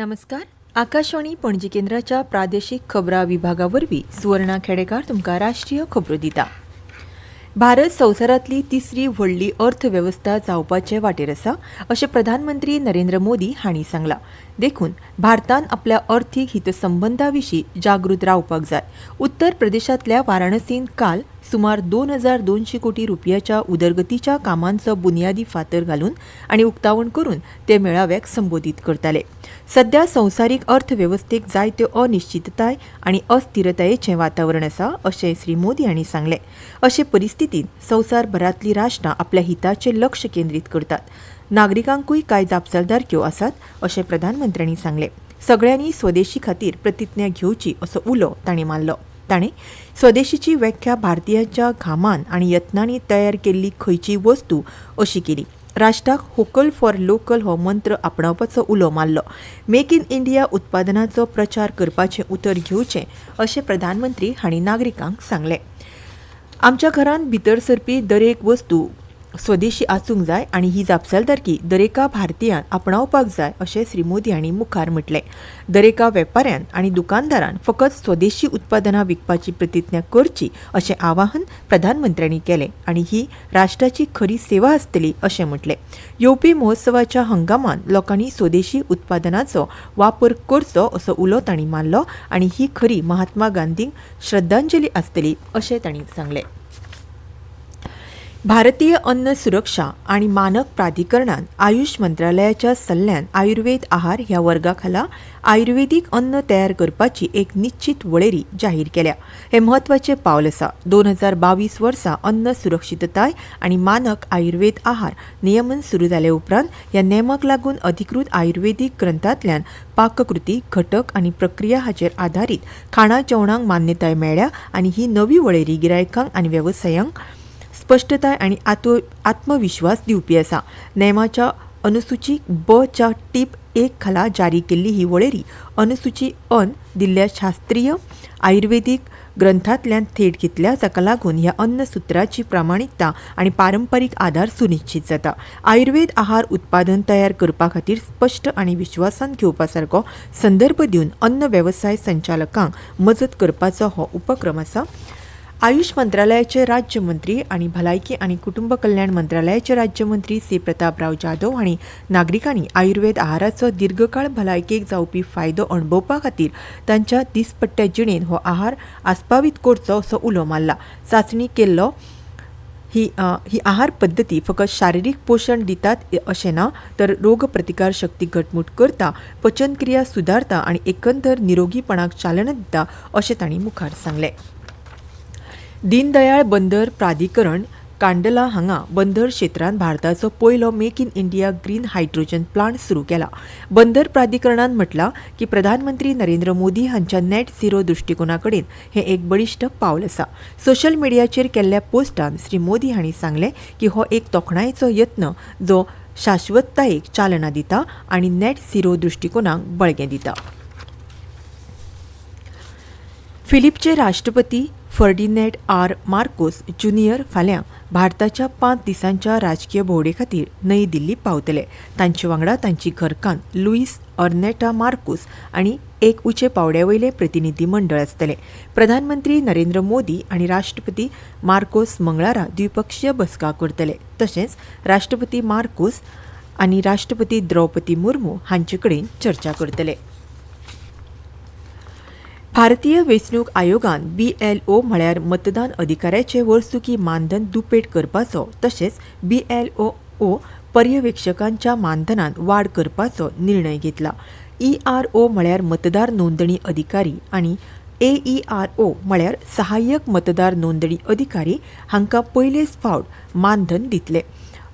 नमस्कार. आकाशवाणी पणजी केंद्राच्या प्रादेशीक खबरां विभागावरवीं सुवर्णा खेडेकार तुमकां राष्ट्रीय खबरो दिता. भारत संवसारांतली तिसरी व्हडली अर्थवेवस्था जावपाचे वाटेर आसा अशें प्रधानमंत्री नरेंद्र मोदी हांणी सांगलां. देखून भारतान आपल्या अर्थीक हितसंबंधा विशीं जागृत रावपाक जाय. उत्तर प्रदेशांतल्या वाराणसींत काल सुमार 2200 कोटी रुपयाच्या उदरगतीच्या कामांचो बुनयादी फातर घालून आनी उक्तावण करून ते मेळाव्याक संबोधीत करताले. सध्या संवसारीक अर्थवेवस्थेक जायत्यो अनिश्चितताय आनी अस्थिरतायेचें वातावरण आसा अशें श्री मोदी हांणी सांगलें. अशे परिस्थितींत संवसारभरांतलीं राष्ट्रां आपल्या हिताचेर लक्ष केंद्रीत करतात. नागरिकांकूय कांय जापसालदारक्यो आसात अशें प्रधानमंत्र्यांनी सांगलें. सगळ्यांनी स्वदेशी खातीर प्रतिज्ञा घेवची असो उलो तांणी मारलो. ताणें स्वदेशीची व्याख्या भारतीयांच्या घामान आनी यत्नांनी तयार केल्ली खंयचीय वस्तू अशी केली. राष्ट्राक व्होकल फॉर लोकल हो मंत्र आपणावपाचो उलो मारलो. मेक इन इंडिया उत्पादनाचो प्रचार करपाचें उतर घेवचें अशें प्रधानमंत्री हांणी नागरिकांक सांगलें. आमच्या घरांत भितर सरपी दरेक वस्तू स्वदेशी आसूंक जाय आनी ही जापसालदारकी दरेका भारतीयान आपणावपाक जाय अशें श्री मोदी हांणी मुखार म्हटलें. दरेका वेपाऱ्यान आनी दुकानदारान फकत स्वदेशी उत्पादनां विकपाची प्रतिज्ञा करची अशें आवाहन प्रधानमंत्र्यांनी केलें आनी ही राष्ट्राची खरी सेवा आसतली अशें म्हटलें. येवपी महोत्सवाच्या हंगामान लोकांनी स्वदेशी उत्पादनाचो वापर करचो असो उलो तांणी मारलो आनी ही खरी महात्मा गांधींक श्रद्धांजली आसतली अशें तांणी सांगलें. भारतीय अन्न सुरक्षा आनी मानक प्राधिकरणान आयुष मंत्रालयाच्या सल्ल्यान आयुर्वेद आहार ह्या वर्गा खाला आयुर्वेदीक अन्न तयार करपाची एक निश्चित वळेरी जाहीर केल्या. हे म्हत्वाचे पावल आसा. 2022 वर्सा अन्न सुरक्षितताय आनी मानक आयुर्वेद आहार नियमन सुरू जाले उपरांत ह्या नेमाक लागून अधिकृत आयुर्वेदीक ग्रंथांतल्यान पाककृती घटक आनी प्रक्रिया हाचेर आधारीत खाणा जेवणाक मान्यताय मेळ्ळ्या आनी ही नवी वळेरी गिरायकांक आनी वेवसायांक स्पश्टताय आनी आत्मविश्वास दिवपी आसा. नेमाच्या अनुसूची ब च्या टीप 1 खाला जारी केल्ली ही वळेरी अनुसूची अन दिल्ल्या शास्त्रीय आयुर्वेदीक ग्रंथांतल्यान थेट घेतल्या, जाका लागून ह्या अन्न सुत्राची प्रामाणिकता आनी पारंपारीक आधार सुनिश्चित जाता. आयुर्वेद आहार उत्पादन तयार करपा खातीर स्पश्ट आनी विश्वासान घेवपा सारको संदर्भ दिवन अन्न वेवसाय संचालकांक मजत करपाचो हो उपक्रम आसा. आयुष मंत्रालयाचे राज्य मंत्री आनी भलायकी आनी कुटुंब कल्याण मंत्रालयाचे राज्य मंत्री सी प्रतापराव जाधव हांणी नागरिकांनी आयुर्वेद आहाराचो दीर्घकाळ भलायकेक जावपी फायदो अणभवपा खातीर तांच्या दिसपट्ट्या जिणेंत हो आहार आस्पावीत करचो असो उलो मारला. चांचणी केल्लो ही आहार पद्दती फकत शारिरीक पोशण दितात अशें ना, तर रोग प्रतिकार शक्ती घटमूट करता, पचनक्रिया सुदारता आनी एकंदर निरोगीपणाक चालना दिता अशें तांणी मुखार सांगलें. दीनदयाळ बंदर प्राधिकरण कांडला हांगा बंदर क्षेत्रांत भारताचो पयलो make in India green hydrogen plant सुरू केला. बंदर प्राधिकरणान म्हटलां की प्रधानमंत्री नरेंद्र मोदी हांच्या नेट झिरो दृश्टिकोना कडेन हें एक बळिश्ठ पावल आसा. सोशल मिडियाचेर केल्ल्या पोस्टान श्री मोदी हांणी सांगलें की हो एक तोखणायेचो यत्न जो शाश्वततायेक चालना दिता आनी नेट झिरो दृश्टिकोनाक बळगें दिता. फिलिपचे राष्ट्रपती फर्डिनेंड आर मार्कोस ज्युनियर फाल्यां भारताच्या 5 दिसांच्या राजकीय भोंवडे खातीर नवी दिल्ली पावतले. तांचे वांगडा तांची घरकान्न लुईस अर्नेटा मार्कोस आनी एक उंचे पावड्यावयले प्रतिनिधी मंडळ आसतले. प्रधानमंत्री नरेंद्र मोदी आनी राष्ट्रपती मार्कोस मंगळारा द्विपक्षीय बसका करतले. तशेंच राष्ट्रपती मार्कोस आनी राष्ट्रपती द्रौपदी मुर्मू हांचे कडेन चर्चा करतले. भारतीय वेंचणूक आयोगान BLO म्हळ्यार मतदान अधिकाऱ्याचे वर्सुकी मानधन दुपेट करपाचो तशेंच BLO पर्यवेक्षकांच्या मानधनांत वाड करपाचो निर्णय घेतला. ERO म्हळ्यार मतदार नोंदणी अधिकारी आनी AERO म्हळ्यार सहाय्यक मतदार नोंदणी अधिकारी हांकां पयलेच फावट मानधन दितले.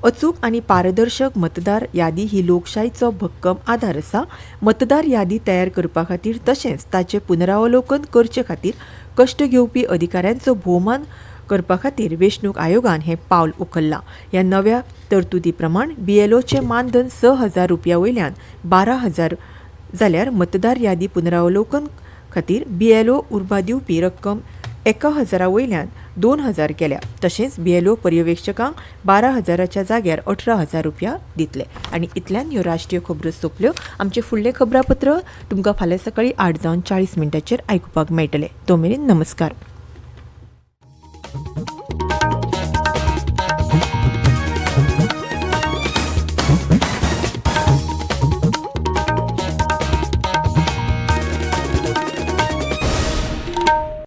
अचूक आनी पारदर्शक मतदार यादी ही लोकशायेचो भक्कम आधार आसा. मतदार यादी तयार करपा खातीर तशेंच ताचें पुनरावलोकन करचे खातीर कश्ट घेवपी अधिकाऱ्यांचो भोवमान करपा खातीर वेंचणूक आयोगान हें पावल उखल्लां. ह्या नव्या तरतुदी प्रमाण BLOचें मानधन 6,000 रुपया वयल्यान 12,000 जाल्यार मतदार यादी पुनरावलोकन खातीर BLO उर्बा दिवपी रक्कम 1,000 वयल्यान 2,000 केल्या. तशेंच BLO पर्यवेक्षकांक 12,000च्या जाग्यार 18,000 रुपया दितले. आनी इतल्यान ह्यो राष्ट्रीय खबरो सोंपल्यो. आमचे फुडले खबरापत्र तुमकां फाल्यां सकाळीं 8:40 आयकुपाक मेळटले. तो मेरेन नमस्कार.